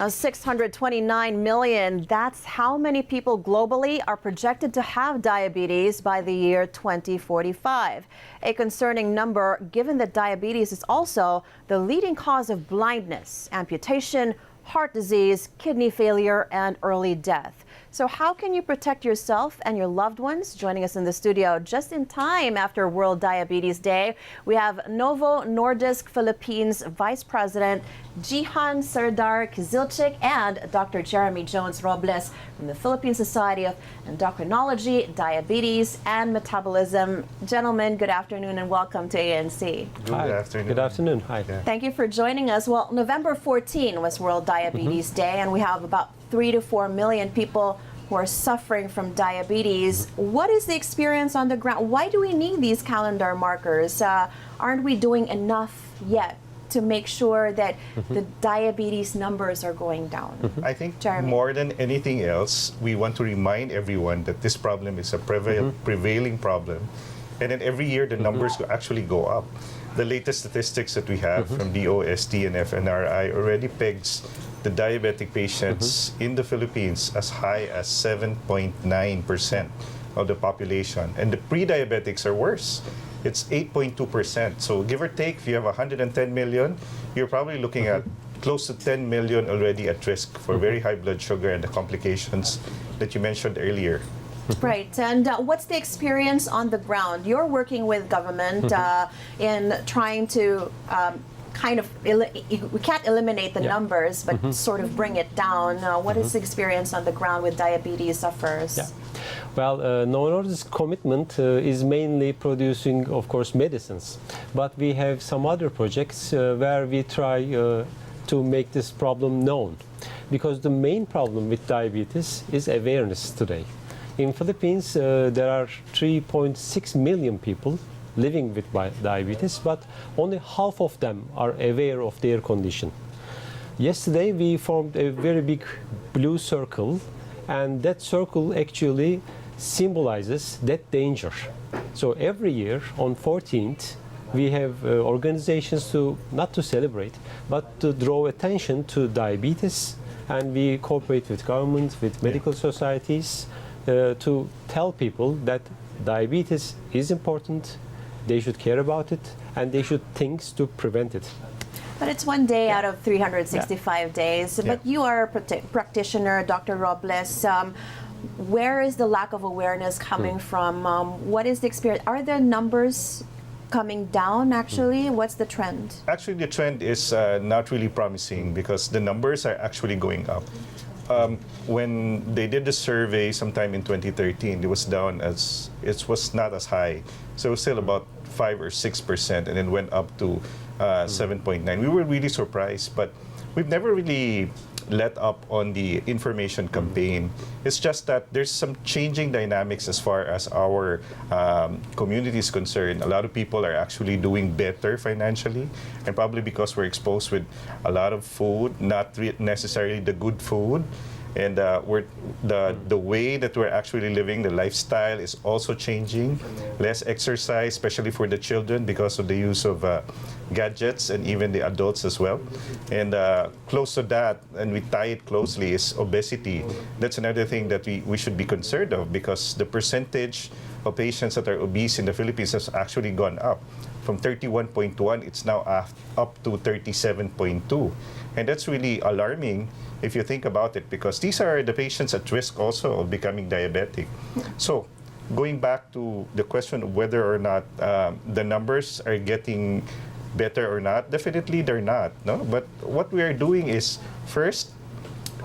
629 million, that's how many people globally are projected to have diabetes by the year 2045. A concerning number given that diabetes is also the leading cause of blindness, amputation, heart disease, kidney failure, and early death. So how can you protect yourself and your loved ones? Joining us in the studio just in time after World Diabetes Day, we have Novo Nordisk Philippines Vice President Jihan Serdar Kizilchik and Dr. Jeremy Jones Robles from the Philippine Society of Endocrinology, Diabetes, and Metabolism. Gentlemen, good afternoon and welcome to ANC. Good afternoon. Good afternoon. Hi. Yeah. Thank you for joining us. Well, November 14 was World Diabetes Day, and we have about 3 to 4 million people who are suffering from diabetes. What is the experience on the ground? Why do we need these calendar markers? Aren't we doing enough yet to make sure that the diabetes numbers are going down? I think Jeremy. More than anything else, we want to remind everyone that this problem is a prevailing problem. And then every year, the numbers actually go up. The latest statistics that we have from DOST and FNRI already pegs the diabetic patients in the Philippines as high as 7.9% of the population. And the pre-diabetics are worse. It's 8.2%. So give or take, if you have 110 million, you're probably looking at close to 10 million already at risk for very high blood sugar and the complications that you mentioned earlier. Right. And what's the experience on the ground? You're working with government in trying to we can't eliminate the numbers, but sort of bring it down. What is the experience on the ground with diabetes sufferers? Yeah. Well, Novo Nordisk's commitment is mainly producing, of course, medicines. But we have some other projects where we try to make this problem known. Because the main problem with diabetes is awareness today. In Philippines, there are 3.6 million people living with diabetes, but only half of them are aware of their condition. Yesterday, we formed a very big blue circle, and that circle actually symbolizes that danger. So every year on 14th, we have organizations not to celebrate, but to draw attention to diabetes, and we cooperate with government, with medical societies, to tell people that diabetes is important, they should care about it, and they should think to prevent it. But it's one day out of 365 days. But you are a practitioner, Dr. Robles. Where is the lack of awareness coming from? What is the experience? Are the numbers coming down actually? What's the trend? Actually, the trend is not really promising because the numbers are actually going up. When they did the survey sometime in 2013, it was down it was not as high. So it was still about 5 or 6% and then went up to 7.9. We were really surprised, but we've never really let up on the information campaign. It's just that there's some changing dynamics as far as our community is concerned. A lot of people are actually doing better financially, and probably because we're exposed with a lot of food, not necessarily the good food. And the way that we're actually living, the lifestyle is also changing. Less exercise, especially for the children because of the use of gadgets and even the adults as well. And close to that, and we tie it closely, is obesity. That's another thing that we should be concerned of because the percentage of patients that are obese in the Philippines has actually gone up. From 31.1, it's now up to 37.2. And that's really alarming if you think about it, because these are the patients at risk also of becoming diabetic. So going back to the question of whether or not the numbers are getting better or not, definitely they're not. No? But what we are doing is, first,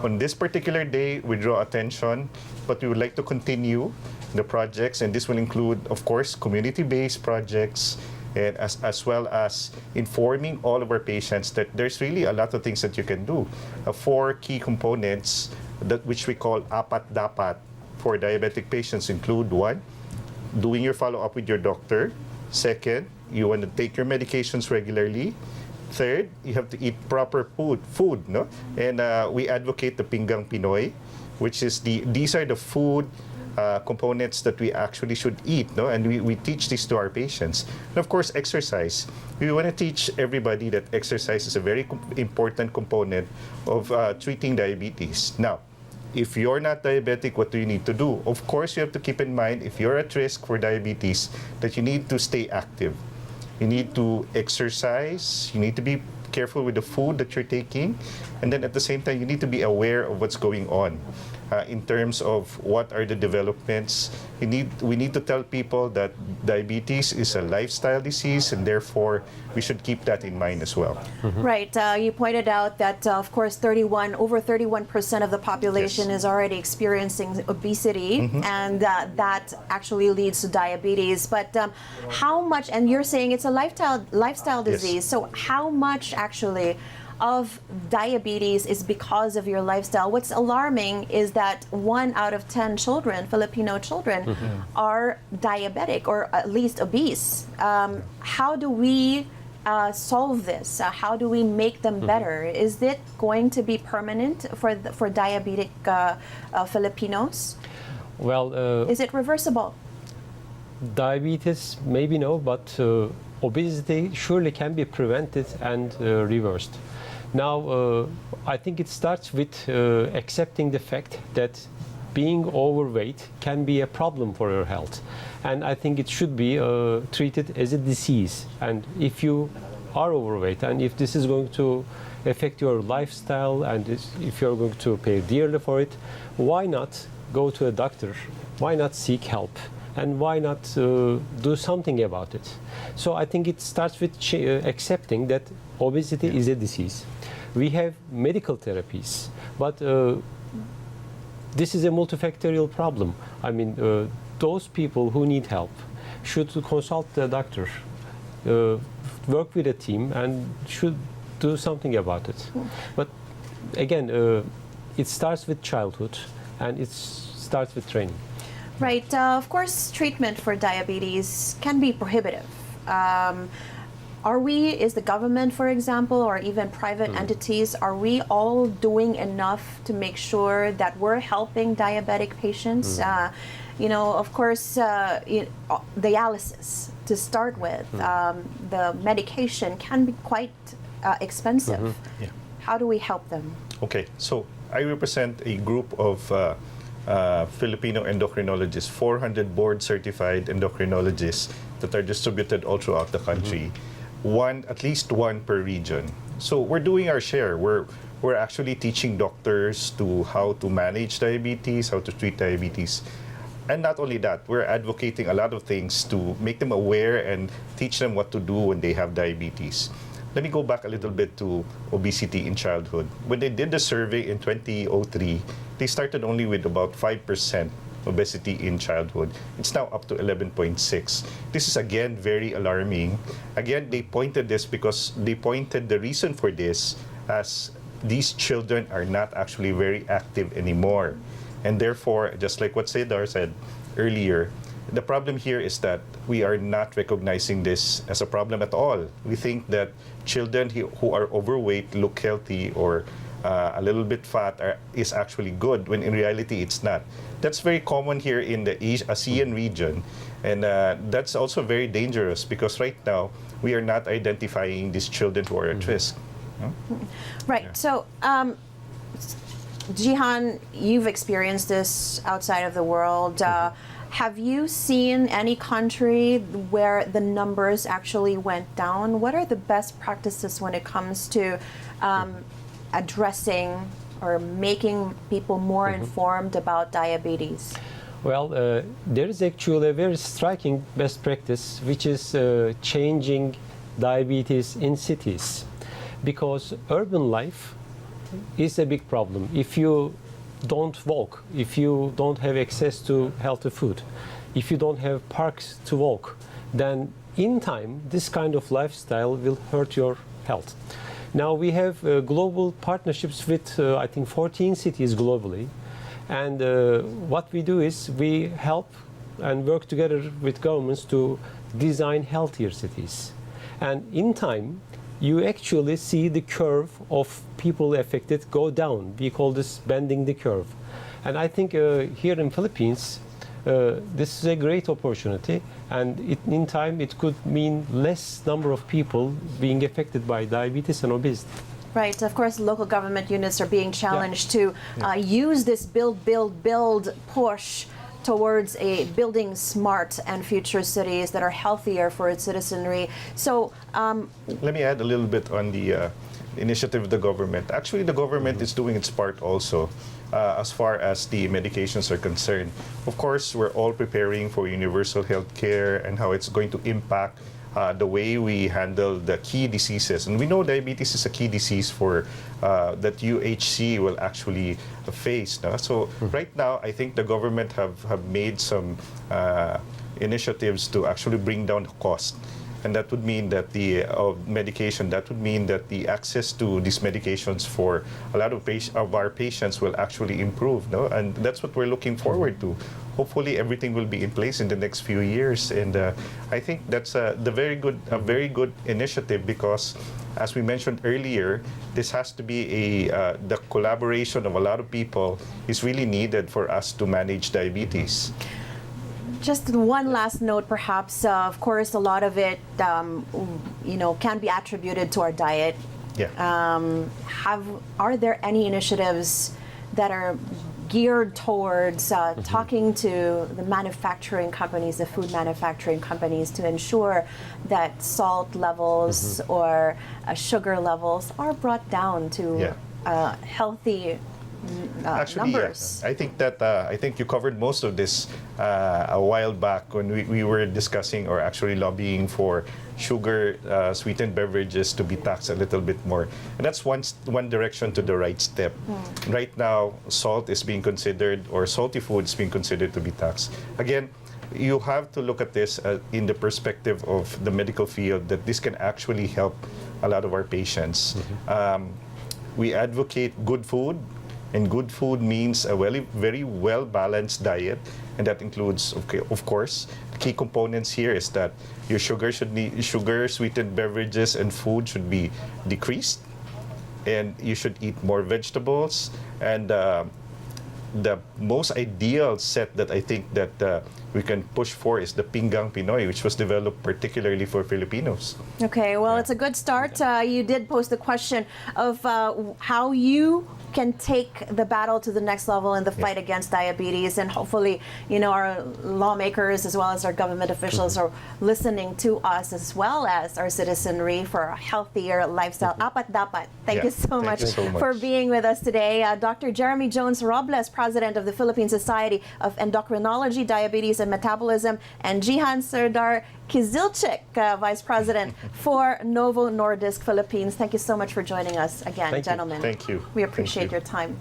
on this particular day, we draw attention, but we would like to continue the projects, and this will include, of course, community-based projects, and as well as informing all of our patients that there's really a lot of things that you can do. 4 key components which we call apat dapat for diabetic patients include: 1, doing your follow-up with your doctor. 2nd, you want to take your medications regularly. 3rd, you have to eat proper food, no? And we advocate the Pinggang Pinoy, which is these are the food components that we actually should eat, no? And we teach this to our patients. And of course, exercise. We want to teach everybody that exercise is a very important component of treating diabetes. Now, if you're not diabetic, what do you need to do? Of course, you have to keep in mind, if you're at risk for diabetes, that you need to stay active. You need to exercise, you need to be careful with the food that you're taking, and then at the same time, you need to be aware of what's going on. In terms of what are the developments, we need to tell people that diabetes is a lifestyle disease, and therefore we should keep that in mind as well. Right. You pointed out that, of course, over 31% of the population Yes. is already experiencing obesity, and that actually leads to diabetes. But how much? And you're saying it's a lifestyle Yes. disease. So how much actually of diabetes is because of your lifestyle? What's alarming is that 1 out of 10 children, Filipino children, are diabetic or at least obese. How do we solve this? How do we make them better? Is it going to be permanent for diabetic Filipinos? Well, Is it reversible? diabetes, maybe no, but obesity surely can be prevented and reversed. Now, I think it starts with accepting the fact that being overweight can be a problem for your health. And I think it should be treated as a disease. And if you are overweight, and if this is going to affect your lifestyle, and if you're going to pay dearly for it, why not go to a doctor? Why not seek help? And why not do something about it? So I think it starts with accepting that obesity is a disease. We have medical therapies, but this is a multifactorial problem. I mean, those people who need help should consult the doctor, work with a team, and should do something about it. But again, it starts with childhood, and it starts with training. Right. Of course, treatment for diabetes can be prohibitive. Is the government, for example, or even private entities, are we all doing enough to make sure that we're helping diabetic patients? Of course, dialysis to start with, the medication can be quite expensive. Yeah. How do we help them? Okay, so I represent a group of Filipino endocrinologists, 400 board-certified endocrinologists that are distributed all throughout the country. At least one per region. So we're doing our share. We're actually teaching doctors to how to manage diabetes, how to treat diabetes. And not only that, we're advocating a lot of things to make them aware and teach them what to do when they have diabetes. Let me go back a little bit to obesity in childhood. When they did the survey in 2003, they started only with about 5% obesity in childhood. It's now up to 11.6. This is again very alarming. Again, they pointed the reason for this as these children are not actually very active anymore. And therefore, just like what Cedar said earlier, the problem here is that we are not recognizing this as a problem at all. We think that children who are overweight look healthy or a little bit fat is actually good, when in reality it's not. That's very common here in the ASEAN region, and that's also very dangerous because right now we are not identifying these children who are at risk. Right. Yeah. So, Jihan, you've experienced this outside of the world. Have you seen any country where the numbers actually went down? What are the best practices when it comes to addressing or making people more informed about diabetes? Well, there is actually a very striking best practice, which is changing diabetes in cities, because urban life is a big problem. If you don't walk, if you don't have access to healthy food, if you don't have parks to walk, then in time this kind of lifestyle will hurt your health. Now we have global partnerships with I think 14 cities globally, and what we do is we help and work together with governments to design healthier cities. And in time you actually see the curve of people affected go down. We call this bending the curve. And I think here in Philippines, This is a great opportunity, and in time it could mean less number of people being affected by diabetes and obesity. Right. Of course, local government units are being challenged to use this build push towards building smart and future cities that are healthier for its citizenry. So let me add a little bit on the initiative of the government. Actually, the government is doing its part also as far as the medications are concerned. Of course, we're all preparing for universal health care and how it's going to impact the way we handle the key diseases. And we know diabetes is a key disease for that UHC will actually face. No? So right now, I think the government have made some initiatives to actually bring down the cost. And that would mean that the medication, that would mean that the access to these medications for a lot of our patients will actually improve. No? And that's what we're looking forward to. Hopefully everything will be in place in the next few years. And I think that's a very good initiative, because as we mentioned earlier, this has to be the collaboration of a lot of people is really needed for us to manage diabetes. just one last note, perhaps. Of course, a lot of it, can be attributed to our diet. Yeah. Are there any initiatives that are geared towards talking to the manufacturing companies, the food manufacturing companies, to ensure that salt levels or sugar levels are brought down to healthy Actually, numbers? I think that I think you covered most of this a while back when we were discussing or actually lobbying for sugar sweetened beverages to be taxed a little bit more, and that's one direction to the right step. Right now, salt is being considered, or salty food is being considered to be taxed. Again, you have to look at this in the perspective of the medical field, that this can actually help a lot of our patients. We advocate good food. And good food means a very well-balanced diet, and that includes, of course, the key components here is that your sugar-sweetened beverages and food should be decreased, and you should eat more vegetables. And the most ideal set that I think that we can push for is the Pinggang Pinoy, which was developed particularly for Filipinos. Okay, well, it's a good start. You did pose the question of how you can take the battle to the next level in the fight against diabetes, and hopefully, our lawmakers as well as our government officials are listening to us as well as our citizenry for a healthier lifestyle. Apat dapat. Thank you so much for being with us today. Dr. Jeremy Jones Robles, President of the Philippine Society of Endocrinology, Diabetes and Metabolism, and Jihan Serdar Kizilchik, Vice President for Novo Nordisk Philippines. Thank you so much for joining us again, gentlemen. Thank you. We appreciate your time.